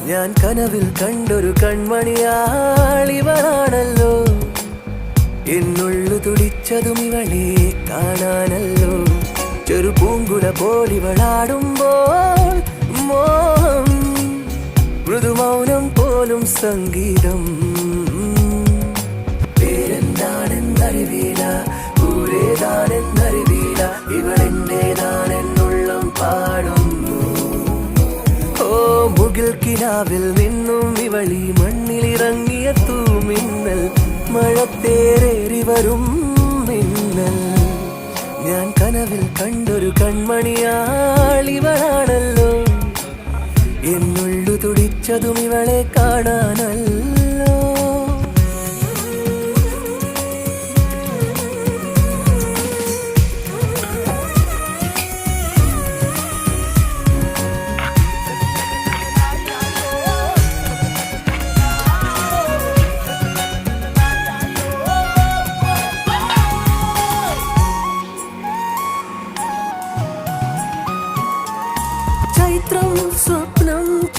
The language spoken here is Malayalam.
ഞാൻ കനവിൽ കണ്ടൊരു കൺമണിയാളിവളാണല്ലോ. എന്നുള്ളു തുടിച്ചതും ഇവളെ കാണാനല്ലോ. ചെറു പൂങ്കുല പോലിവളാടുമ്പോൾ മോഹം, മൃദുമൗനം പോലും സംഗീതം. പേരെന്താണെന്നറിവീല, ഊരേതാണെന്നറിവീല, ഇവളെന്റേതാണെന്നുള്ളം പാടുന്നു. ഓ മുകിൽ കിനാവിൽ നിന്നും ഇവളി മണ്ണിലിറങ്ങിയ തൂമിന്നൽ, മഴത്തേരേറി വരും മിന്നൽ. ഞാൻ കനവിൽ കണ്ടൊരു കൺമണിയാളിവളാണല്ലോ. എന്നുള്ളു തുടിച്ചതും ഇവളെ കാണാനല്ലോ. ചൈത്രം സ്വപ്നം